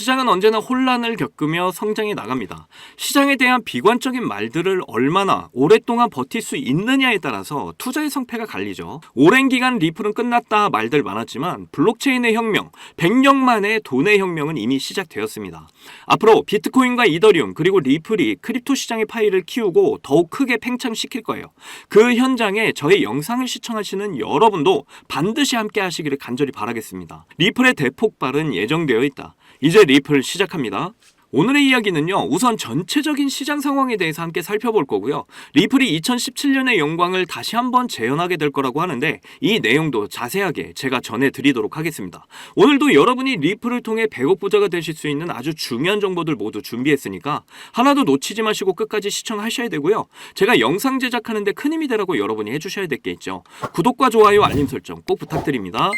시장은 언제나 혼란을 겪으며 성장해 나갑니다. 시장에 대한 비관적인 말들을 얼마나 오랫동안 버틸 수 있느냐에 따라서 투자의 성패가 갈리죠. 오랜 기간 리플은 끝났다 말들 많았지만 블록체인의 혁명, 100년 만에 돈의 혁명은 이미 시작되었습니다. 앞으로 비트코인과 이더리움 그리고 리플이 크립토 시장의 파이를 키우고 더욱 크게 팽창시킬 거예요. 그 현장에 저의 영상을 시청하시는 여러분도 반드시 함께 하시기를 간절히 바라겠습니다. 리플의 대폭발은 예정되어 있다. 이제 리플 시작합니다. 오늘의 이야기는요, 우선 전체적인 시장 상황에 대해서 함께 살펴볼 거고요. 리플이 2017년의 영광을 다시 한번 재현하게 될 거라고 하는데 이 내용도 자세하게 제가 전해드리도록 하겠습니다. 오늘도 여러분이 리플을 통해 100억 부자가 되실 수 있는 아주 중요한 정보들 모두 준비했으니까 하나도 놓치지 마시고 끝까지 시청하셔야 되고요. 제가 영상 제작하는데 큰 힘이 되라고 여러분이 해주셔야 될 게 있죠. 구독과 좋아요, 알림 설정 꼭 부탁드립니다.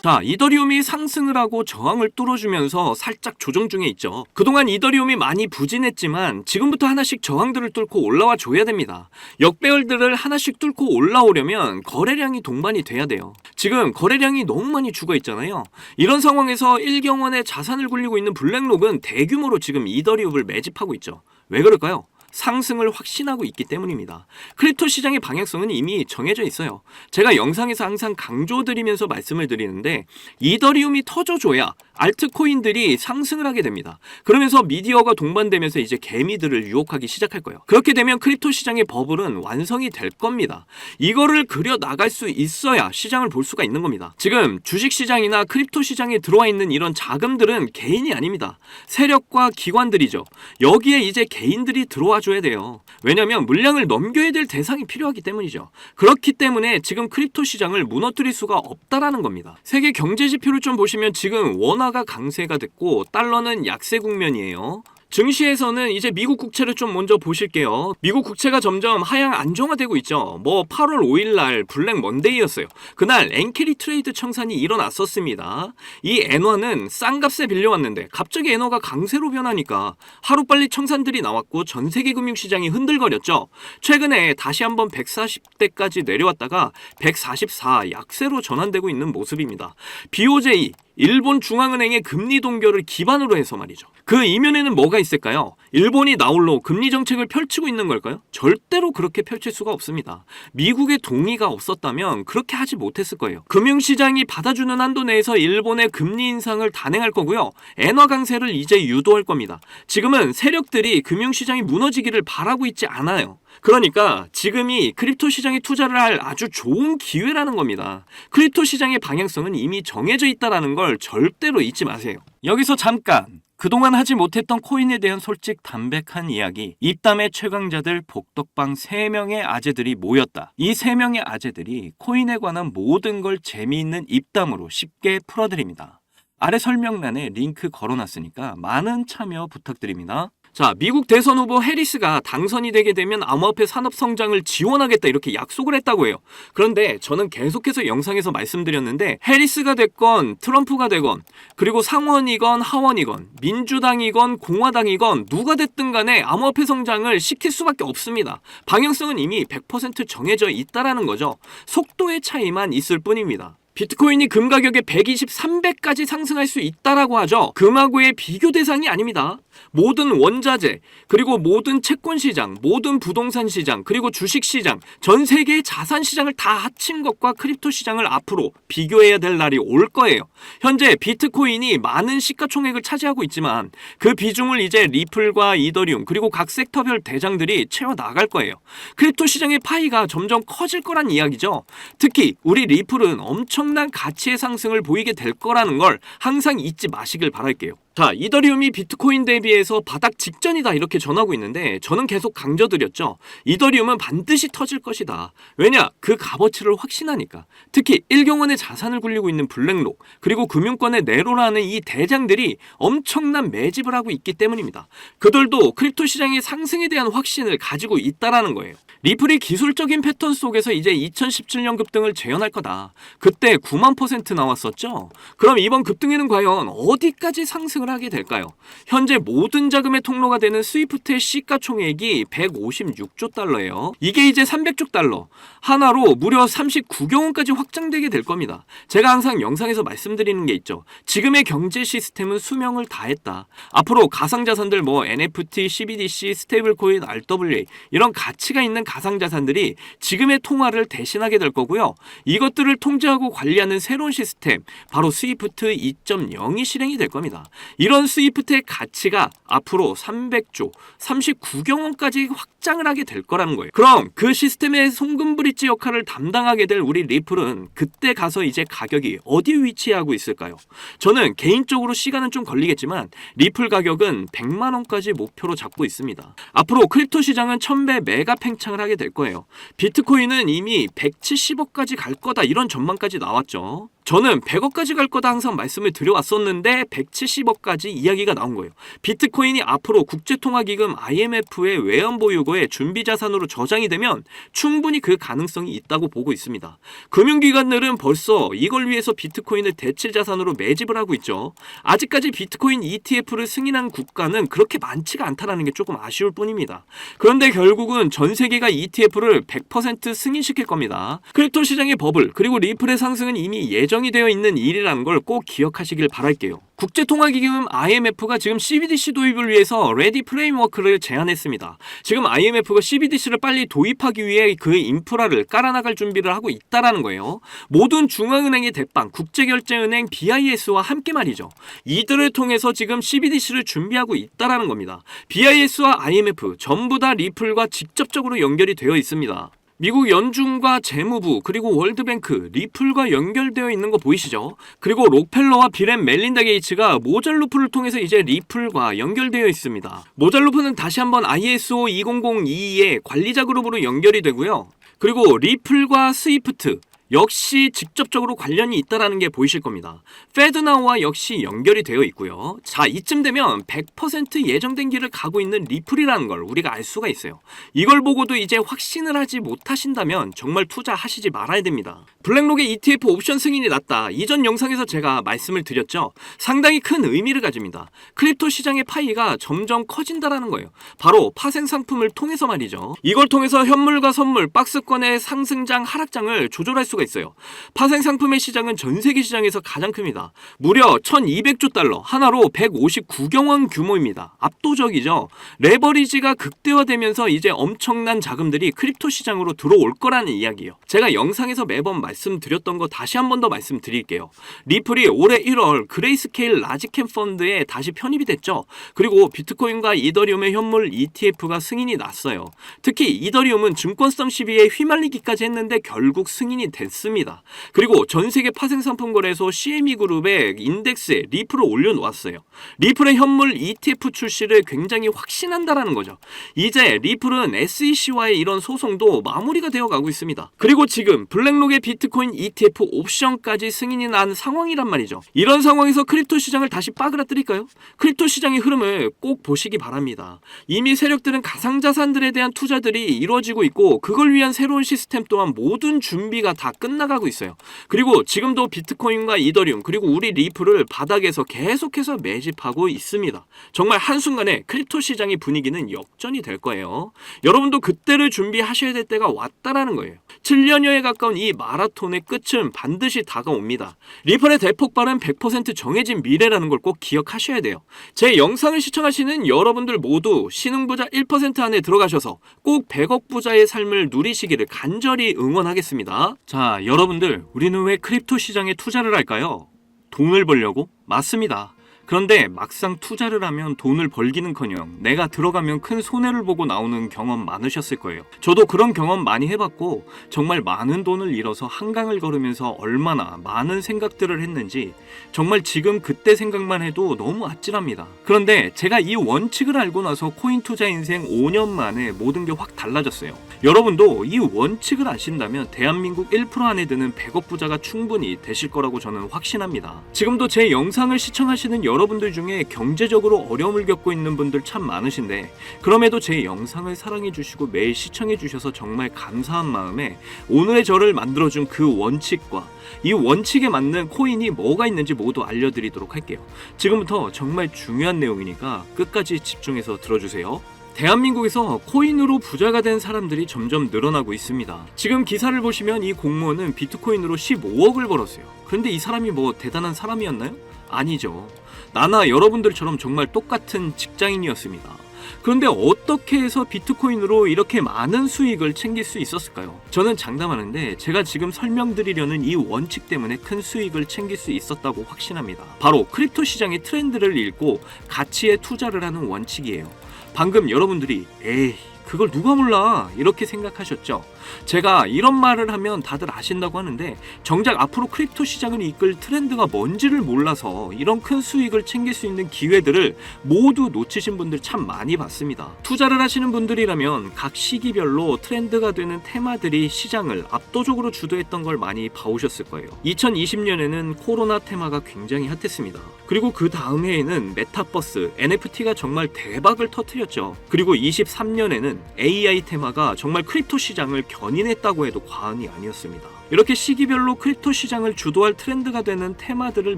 자, 이더리움이 상승을 하고 저항을 뚫어주면서 살짝 조정 중에 있죠. 그동안 이더리움이 많이 부진했지만 지금부터 하나씩 저항들을 뚫고 올라와 줘야 됩니다. 역배열들을 하나씩 뚫고 올라오려면 거래량이 동반이 돼야 돼요. 지금 거래량이 너무 많이 죽어 있잖아요. 이런 상황에서 일경원의 자산을 굴리고 있는 블랙록은 대규모로 지금 이더리움을 매집하고 있죠. 왜 그럴까요? 상승을 확신하고 있기 때문입니다. 크립토 시장의 방향성은 이미 정해져 있어요. 제가 영상에서 항상 강조드리면서 말씀을 드리는데 이더리움이 터져줘야 알트코인들이 상승을 하게 됩니다. 그러면서 미디어가 동반되면서 이제 개미들을 유혹하기 시작할 거예요. 그렇게 되면 크립토 시장의 버블은 완성이 될 겁니다. 이거를 그려 나갈 수 있어야 시장을 볼 수가 있는 겁니다. 지금 주식시장이나 크립토 시장에 들어와 있는 이런 자금들은 개인이 아닙니다. 세력과 기관들이죠. 여기에 이제 개인들이 들어와 줘야 돼요. 왜냐하면 물량을 넘겨야 될 대상이 필요하기 때문이죠. 그렇기 때문에 지금 크립토 시장을 무너뜨릴 수가 없다라는 겁니다. 세계 경제 지표를 좀 보시면 지금 원화가 강세가 됐고 달러는 약세 국면이에요. 증시에서는 이제 미국 국채를 좀 먼저 보실게요. 미국 국채가 점점 하향 안정화되고 있죠. 8월 5일 날 블랙 먼데이였어요. 그날 엔캐리 트레이드 청산이 일어났었습니다. 이 엔화는 싼 값에 빌려왔는데 갑자기 엔화가 강세로 변하니까 하루빨리 청산들이 나왔고 전 세계 금융시장이 흔들거렸죠. 최근에 다시 한번 140대까지 내려왔다가 144 약세로 전환되고 있는 모습입니다. BOJ 일본 중앙은행의 금리 동결을 기반으로 해서 말이죠. 그 이면에는 뭐가 있을까요? 일본이 나홀로 금리 정책을 펼치고 있는 걸까요? 절대로 그렇게 펼칠 수가 없습니다. 미국의 동의가 없었다면 그렇게 하지 못했을 거예요. 금융시장이 받아주는 한도 내에서 일본의 금리 인상을 단행할 거고요. 엔화 강세를 이제 유도할 겁니다. 지금은 세력들이 금융시장이 무너지기를 바라고 있지 않아요. 그러니까 지금이 크립토 시장에 투자를 할 아주 좋은 기회라는 겁니다. 크립토 시장의 방향성은 이미 정해져 있다는 걸 절대로 잊지 마세요. 여기서 잠깐! 그동안 하지 못했던 코인에 대한 솔직 담백한 이야기. 입담의 최강자들 복덕방 3명의 아재들이 모였다. 이 3명의 아재들이 코인에 관한 모든 걸 재미있는 입담으로 쉽게 풀어드립니다. 아래 설명란에 링크 걸어놨으니까 많은 참여 부탁드립니다. 자, 미국 대선 후보 해리스가 당선이 되게 되면 암호화폐 산업 성장을 지원하겠다 이렇게 약속을 했다고 해요. 그런데 저는 계속해서 영상에서 말씀드렸는데 해리스가 됐건 트럼프가 되건 그리고 상원이건 하원이건 민주당이건 공화당이건 누가 됐든 간에 암호화폐 성장을 시킬 수밖에 없습니다. 방향성은 이미 100% 정해져 있다라는 거죠. 속도의 차이만 있을 뿐입니다. 비트코인이 금 가격에 123배까지 상승할 수 있다라고 하죠. 금하고의 비교 대상이 아닙니다. 모든 원자재, 그리고 모든 채권 시장, 모든 부동산 시장, 그리고 주식 시장, 전 세계의 자산 시장을 다 합친 것과 크립토 시장을 앞으로 비교해야 될 날이 올 거예요. 현재 비트코인이 많은 시가총액을 차지하고 있지만 그 비중을 이제 리플과 이더리움 그리고 각 섹터별 대장들이 채워 나갈 거예요. 크립토 시장의 파이가 점점 커질 거란 이야기죠. 특히 우리 리플은 엄청난 가치의 상승을 보이게 될 거라는 걸 항상 잊지 마시길 바랄게요. 자, 이더리움이 비트코인 대비해서 바닥 직전이다 이렇게 전하고 있는데 저는 계속 강조드렸죠. 이더리움은 반드시 터질 것이다. 왜냐? 그 값어치를 확신하니까. 특히 일경원의 자산을 굴리고 있는 블랙록 그리고 금융권의 네로라는 이 대장들이 엄청난 매집을 하고 있기 때문입니다. 그들도 크립토 시장의 상승에 대한 확신을 가지고 있다라는 거예요. 리플이 기술적인 패턴 속에서 이제 2017년 급등을 재현할 거다. 그때 9만% 나왔었죠. 그럼 이번 급등에는 과연 어디까지 상승을 확장을 하게 될까요? 현재 모든 자금의 통로가 되는 스위프트의 시가총액이 156조 달러예요. 이게 이제 300조 달러, 하나로 무려 39경 원까지 확장되게 될 겁니다. 제가 항상 영상에서 말씀드리는 게 있죠. 지금의 경제 시스템은 수명을 다했다. 앞으로 가상자산들 NFT, CBDC, 스테이블코인, RWA 이런 가치가 있는 가상자산들이 지금의 통화를 대신하게 될 거고요. 이것들을 통제하고 관리하는 새로운 시스템, 바로 스위프트 2.0이 실행이 될 겁니다. 이런 스위프트의 가치가 앞으로 300조, 39경 원까지 확장을 하게 될 거라는 거예요. 그럼 그 시스템의 송금 브릿지 역할을 담당하게 될 우리 리플은 그때 가서 이제 가격이 어디에 위치하고 있을까요? 저는 개인적으로 시간은 좀 걸리겠지만 리플 가격은 100만 원까지 목표로 잡고 있습니다. 앞으로 크립토 시장은 1000배 메가 팽창을 하게 될 거예요. 비트코인은 이미 170억까지 갈 거다 이런 전망까지 나왔죠. 저는 100억까지 갈 거다 항상 말씀을 드려왔었는데 170억까지 이야기가 나온 거예요. 비트코인이 앞으로 국제통화기금 IMF의 외환보유고의 준비자산으로 저장이 되면 충분히 그 가능성이 있다고 보고 있습니다. 금융기관들은 벌써 이걸 위해서 비트코인을 대체자산으로 매집을 하고 있죠. 아직까지 비트코인 ETF를 승인한 국가는 그렇게 많지가 않다는 게 조금 아쉬울 뿐입니다. 그런데 결국은 전 세계가 ETF를 100% 승인시킬 겁니다. 크립토 시장의 버블 그리고 리플의 상승은 이미 예정이 되어 있는 일이라는 걸 꼭 기억하시길 바랄게요. 국제통화기금 IMF가 지금 CBDC 도입을 위해서 레디 프레임워크를 제안했습니다. 지금 IMF가 CBDC를 빨리 도입하기 위해 그 인프라를 깔아나갈 준비를 하고 있다라는 거예요. 모든 중앙은행의 대빵, 국제결제은행 BIS와 함께 말이죠. 이들을 통해서 지금 CBDC를 준비하고 있다라는 겁니다. BIS와 IMF 전부 다 리플과 직접적으로 연결이 되어 있습니다. 미국 연준과 재무부 그리고 월드뱅크, 리플과 연결되어 있는 거 보이시죠? 그리고 록펠러와 빌 앤 멜린다 게이츠가 모잘루프를 통해서 이제 리플과 연결되어 있습니다. 모잘루프는 다시 한번 ISO 20022의 관리자 그룹으로 연결이 되고요. 그리고 리플과 스위프트 역시 직접적으로 관련이 있다는 게 보이실 겁니다. 페드나우와 역시 연결이 되어 있고요. 자, 이쯤 되면 100% 예정된 길을 가고 있는 리플이라는 걸 우리가 알 수가 있어요. 이걸 보고도 이제 확신을 하지 못하신다면 정말 투자하시지 말아야 됩니다. 블랙록의 ETF 옵션 승인이 났다. 이전 영상에서 제가 말씀을 드렸죠. 상당히 큰 의미를 가집니다. 크립토 시장의 파이가 점점 커진다라는 거예요. 바로 파생 상품을 통해서 말이죠. 이걸 통해서 현물과 선물, 박스권의 상승장, 하락장을 조절할 수가 있어요. 파생 상품의 시장은 전 세계 시장에서 가장 큽니다. 무려 1200조 달러, 하나로 159경 원 규모입니다. 압도적이죠. 레버리지가 극대화되면서 이제 엄청난 자금들이 크립토 시장으로 들어올 거라는 이야기예요. 제가 영상에서 매번 말씀드렸던 거 다시 한 번 더 말씀드릴게요. 리플이 올해 1월 그레이스케일 라지캠 펀드에 다시 편입이 됐죠. 그리고 비트코인과 이더리움의 현물 ETF가 승인이 났어요. 특히 이더리움은 증권성 시비에 휘말리기까지 했는데 결국 승인이 됐습니다. 그리고 전세계 파생상품 거래소 CME 그룹의 인덱스에 리플을 올려놓았어요. 리플의 현물 ETF 출시를 굉장히 확신한다라는 거죠. 이제 리플은 SEC와의 이런 소송도 마무리가 되어가고 있습니다. 그리고 지금 블랙록의 비트코인 ETF 옵션까지 승인이 난 상황이란 말이죠. 이런 상황에서 크립토 시장을 다시 빠그라뜨릴까요? 크립토 시장의 흐름을 꼭 보시기 바랍니다. 이미 세력들은 가상자산들에 대한 투자들이 이루어지고 있고 그걸 위한 새로운 시스템 또한 모든 준비가 다 끝나가고 있어요. 그리고 지금도 비트코인과 이더리움 그리고 우리 리플을 바닥에서 계속해서 매집하고 있습니다. 정말 한순간에 크립토 시장의 분위기는 역전이 될 거예요. 여러분도 그때를 준비하셔야 될 때가 왔다라는 거예요. 7년여에 가까운 이 마라톤의 끝은 반드시 다가옵니다. 리플의 대폭발은 100% 정해진 미래라는 걸 꼭 기억하셔야 돼요. 제 영상을 시청하시는 여러분들 모두 신흥부자 1% 안에 들어가셔서 꼭 100억 부자의 삶을 누리시기를 간절히 응원하겠습니다. 자, 여러분들, 우리는 왜 크립토 시장에 투자를 할까요? 돈을 벌려고? 맞습니다. 그런데 막상 투자를 하면 돈을 벌기는커녕 내가 들어가면 큰 손해를 보고 나오는 경험 많으셨을 거예요. 저도 그런 경험 많이 해봤고 정말 많은 돈을 잃어서 한강을 걸으면서 얼마나 많은 생각들을 했는지 정말 지금 그때 생각만 해도 너무 아찔합니다. 그런데 제가 이 원칙을 알고 나서 코인 투자 인생 5년 만에 모든 게 확 달라졌어요. 여러분도 이 원칙을 아신다면 대한민국 1% 안에 드는 100억 부자가 충분히 되실 거라고 저는 확신합니다. 지금도 제 영상을 시청하시는 여러분 여러분들 중에 경제적으로 어려움을 겪고 있는 분들 참 많으신데 그럼에도 제 영상을 사랑해주시고 매일 시청해주셔서 정말 감사한 마음에 오늘의 저를 만들어준 그 원칙과 이 원칙에 맞는 코인이 뭐가 있는지 모두 알려드리도록 할게요. 지금부터 정말 중요한 내용이니까 끝까지 집중해서 들어주세요. 대한민국에서 코인으로 부자가 된 사람들이 점점 늘어나고 있습니다. 지금 기사를 보시면 이 공무원은 비트코인으로 15억을 벌었어요. 그런데 이 사람이 뭐 대단한 사람이었나요? 아니죠. 나나 여러분들처럼 정말 똑같은 직장인이었습니다. 그런데 어떻게 해서 비트코인으로 이렇게 많은 수익을 챙길 수 있었을까요? 저는 장담하는데 제가 지금 설명드리려는 이 원칙 때문에 큰 수익을 챙길 수 있었다고 확신합니다. 바로 크립토 시장의 트렌드를 읽고 가치에 투자를 하는 원칙이에요. 방금 여러분들이 에이 그걸 누가 몰라 이렇게 생각하셨죠? 제가 이런 말을 하면 다들 아신다고 하는데 정작 앞으로 크립토 시장을 이끌 트렌드가 뭔지를 몰라서 이런 큰 수익을 챙길 수 있는 기회들을 모두 놓치신 분들 참 많이 봤습니다. 투자를 하시는 분들이라면 각 시기별로 트렌드가 되는 테마들이 시장을 압도적으로 주도했던 걸 많이 봐오셨을 거예요. 2020년에는 코로나 테마가 굉장히 핫했습니다. 그리고 그 다음 해에는 메타버스, NFT가 정말 대박을 터뜨렸죠. 그리고 23년에는 AI 테마가 정말 크립토 시장을 견인했다고 해도 과언이 아니었습니다. 이렇게 시기별로 크립토 시장을 주도할 트렌드가 되는 테마들을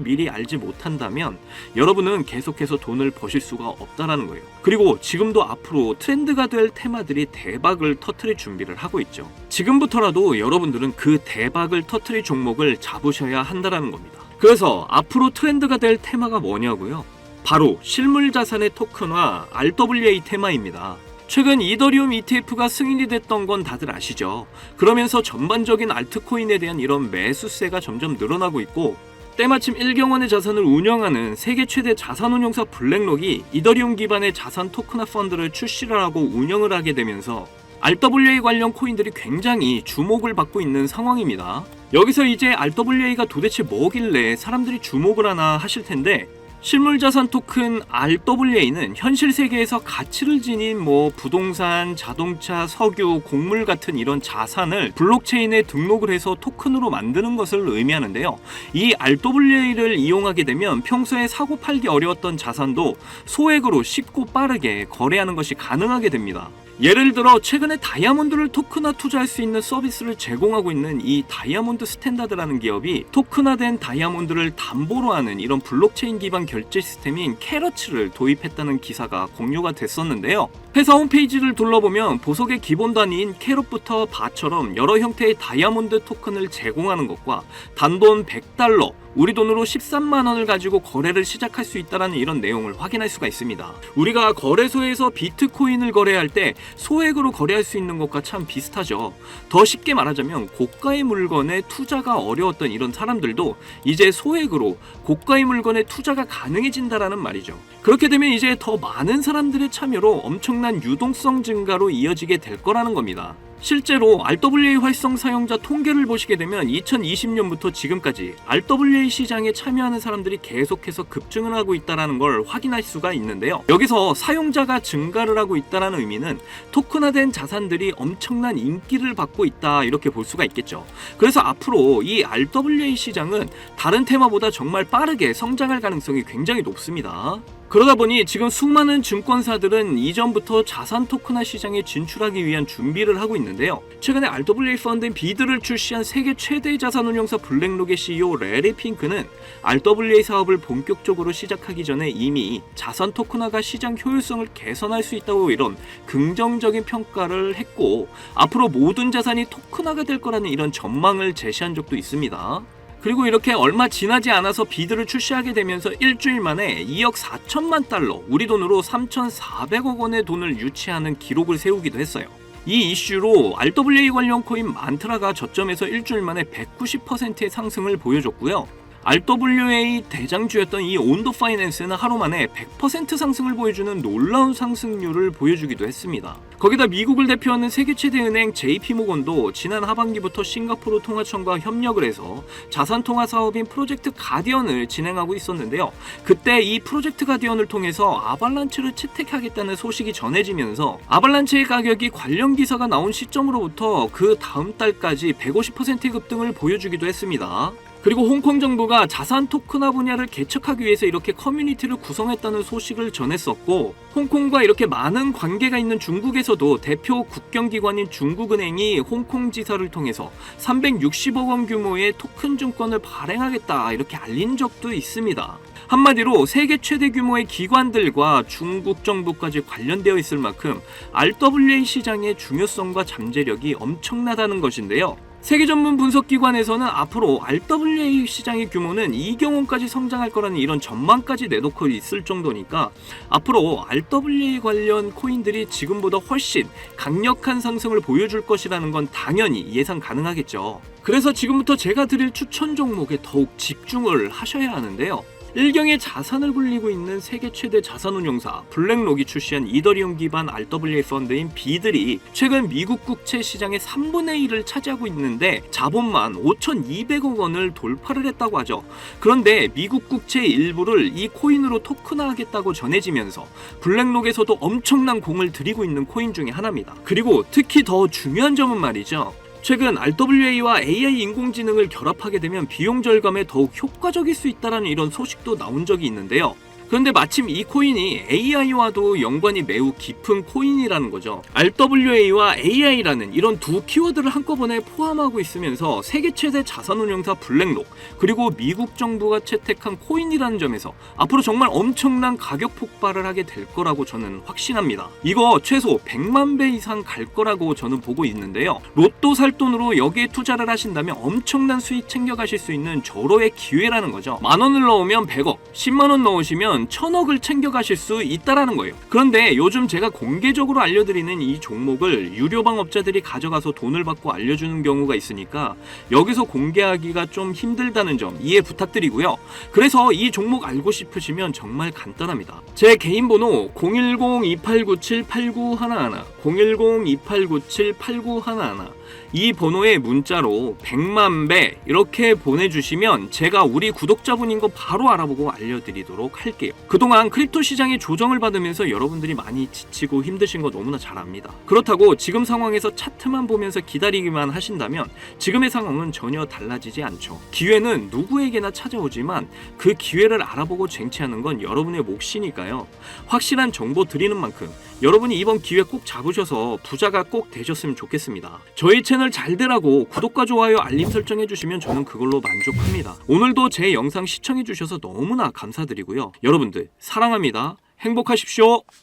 미리 알지 못한다면 여러분은 계속해서 돈을 버실 수가 없다라는 거예요. 그리고 지금도 앞으로 트렌드가 될 테마들이 대박을 터뜨릴 준비를 하고 있죠. 지금부터라도 여러분들은 그 대박을 터뜨릴 종목을 잡으셔야 한다라는 겁니다. 그래서 앞으로 트렌드가 될 테마가 뭐냐고요? 바로 실물 자산의 토큰화 RWA 테마입니다. 최근 이더리움 ETF가 승인이 됐던 건 다들 아시죠? 그러면서 전반적인 알트코인에 대한 이런 매수세가 점점 늘어나고 있고 때마침 1경원의 자산을 운영하는 세계 최대 자산운용사 블랙록이 이더리움 기반의 자산 토큰화 펀드를 출시를 하고 운영을 하게 되면서 RWA 관련 코인들이 굉장히 주목을 받고 있는 상황입니다. 여기서 이제 RWA가 도대체 뭐길래 사람들이 주목을 하나 하실 텐데 실물자산 토큰 RWA는 현실 세계에서 가치를 지닌 부동산, 자동차, 석유, 곡물 같은 이런 자산을 블록체인에 등록을 해서 토큰으로 만드는 것을 의미하는데요. 이 RWA를 이용하게 되면 평소에 사고 팔기 어려웠던 자산도 소액으로 쉽고 빠르게 거래하는 것이 가능하게 됩니다. 예를 들어 최근에 다이아몬드를 토큰화 투자할 수 있는 서비스를 제공하고 있는 이 다이아몬드 스탠다드라는 기업이 토큰화된 다이아몬드를 담보로 하는 이런 블록체인 기반 결제 시스템인 캐러츠를 도입했다는 기사가 공유가 됐었는데요. 회사 홈페이지를 둘러보면 보석의 기본 단위인 캐럿부터 바처럼 여러 형태의 다이아몬드 토큰을 제공하는 것과 단돈 $100, 우리 돈으로 13만 원을 가지고 거래를 시작할 수 있다는 이런 내용을 확인할 수가 있습니다. 우리가 거래소에서 비트코인을 거래할 때 소액으로 거래할 수 있는 것과 참 비슷하죠. 더 쉽게 말하자면 고가의 물건에 투자가 어려웠던 이런 사람들도 이제 소액으로 고가의 물건에 투자가 가능해진다라는 말이죠. 그렇게 되면 이제 더 많은 사람들의 참여로 엄청난 유동성 증가로 이어지게 될 거라는 겁니다. 실제로 RWA 활성 사용자 통계를 보시게 되면 2020년부터 지금까지 RWA 시장에 참여하는 사람들이 계속해서 급증을 하고 있다는 걸 확인할 수가 있는데요. 여기서 사용자가 증가를 하고 있다는 의미는 토큰화된 자산들이 엄청난 인기를 받고 있다 이렇게 볼 수가 있겠죠. 그래서 앞으로 이 RWA 시장은 다른 테마보다 정말 빠르게 성장할 가능성이 굉장히 높습니다. 그러다 보니 지금 수많은 증권사들은 이전부터 자산 토큰화 시장에 진출하기 위한 준비를 하고 있는데요. 최근에 RWA 펀드인 비드를 출시한 세계 최대 자산운용사 블랙록의 CEO 레리 핑크는 RWA 사업을 본격적으로 시작하기 전에 이미 자산 토큰화가 시장 효율성을 개선할 수 있다고 이런 긍정적인 평가를 했고 앞으로 모든 자산이 토큰화가 될 거라는 이런 전망을 제시한 적도 있습니다. 그리고 이렇게 얼마 지나지 않아서 비드를 출시하게 되면서 일주일 만에 2억 4천만 달러, 우리 돈으로 3,400억 원의 돈을 유치하는 기록을 세우기도 했어요. 이 이슈로 RWA 관련 코인 만트라가 저점에서 일주일 만에 190%의 상승을 보여줬고요. RWA 대장주였던 이 온도 파이낸스는 하루 만에 100% 상승을 보여주는 놀라운 상승률을 보여주기도 했습니다. 거기다 미국을 대표하는 세계 최대 은행 JP모건도 지난 하반기부터 싱가포르 통화청과 협력을 해서 자산 통화 사업인 프로젝트 가디언을 진행하고 있었는데요. 그때 이 프로젝트 가디언을 통해서 아발란체를 채택하겠다는 소식이 전해지면서 아발란체의 가격이 관련 기사가 나온 시점으로부터 그 다음 달까지 150%의 급등을 보여주기도 했습니다. 그리고 홍콩 정부가 자산 토큰화 분야를 개척하기 위해서 이렇게 커뮤니티를 구성했다는 소식을 전했었고, 홍콩과 이렇게 많은 관계가 있는 중국에서도 대표 국경기관인 중국은행이 홍콩 지사를 통해서 360억 원 규모의 토큰 증권을 발행하겠다 이렇게 알린 적도 있습니다. 한마디로 세계 최대 규모의 기관들과 중국 정부까지 관련되어 있을 만큼 RWA 시장의 중요성과 잠재력이 엄청나다는 것인데요. 세계 전문 분석기관에서는 앞으로 RWA 시장의 규모는 2경 원까지 성장할 거라는 이런 전망까지 내놓고 있을 정도니까 앞으로 RWA 관련 코인들이 지금보다 훨씬 강력한 상승을 보여줄 것이라는 건 당연히 예상 가능하겠죠. 그래서 지금부터 제가 드릴 추천 종목에 더욱 집중을 하셔야 하는데요. 일경의 자산을 굴리고 있는 세계 최대 자산운용사 블랙록이 출시한 이더리움 기반 RWA 펀드인 비들이 최근 미국 국채 시장의 3분의 1을 차지하고 있는데 자본만 5,200억 원을 돌파를 했다고 하죠. 그런데 미국 국채의 일부를 이 코인으로 토큰화하겠다고 전해지면서 블랙록에서도 엄청난 공을 들이고 있는 코인 중에 하나입니다. 그리고 특히 더 중요한 점은 말이죠. 최근 RWA와 AI 인공지능을 결합하게 되면 비용 절감에 더욱 효과적일 수 있다는 이런 소식도 나온 적이 있는데요. 그런데 마침 이 코인이 AI와도 연관이 매우 깊은 코인이라는 거죠. RWA와 AI라는 이런 두 키워드를 한꺼번에 포함하고 있으면서 세계 최대 자산운용사 블랙록, 그리고 미국 정부가 채택한 코인이라는 점에서 앞으로 정말 엄청난 가격 폭발을 하게 될 거라고 저는 확신합니다. 이거 최소 100만 배 이상 갈 거라고 저는 보고 있는데요. 로또 살 돈으로 여기에 투자를 하신다면 엄청난 수익 챙겨가실 수 있는 절호의 기회라는 거죠. 10,000원을 넣으면 100억, 10만 원 넣으시면 1,000억을 챙겨가실 수 있다라는 거예요. 그런데 요즘 제가 공개적으로 알려드리는 이 종목을 유료방 업자들이 가져가서 돈을 받고 알려주는 경우가 있으니까 여기서 공개하기가 좀 힘들다는 점 이해 부탁드리고요. 그래서 이 종목 알고 싶으시면 정말 간단합니다. 제 개인 번호 010-2897-8911 010-2897-8911 이 번호에 문자로 100만 배 이렇게 보내주시면 제가 우리 구독자분인 거 바로 알아보고 알려드리도록 할게요. 그동안 크립토 시장이 조정을 받으면서 여러분들이 많이 지치고 힘드신 거 너무나 잘 압니다. 그렇다고 지금 상황에서 차트만 보면서 기다리기만 하신다면 지금의 상황은 전혀 달라지지 않죠. 기회는 누구에게나 찾아오지만 그 기회를 알아보고 쟁취하는 건 여러분의 몫이니까요. 확실한 정보 드리는 만큼 여러분이 이번 기회 꼭 잡으셔서 부자가 꼭 되셨으면 좋겠습니다. 저희 채널 잘 되라고 구독과 좋아요 알림 설정해 주시면 저는 그걸로 만족합니다. 오늘도 제 영상 시청해 주셔서 너무나 감사드리고요. 여러분들 사랑합니다. 행복하십시오.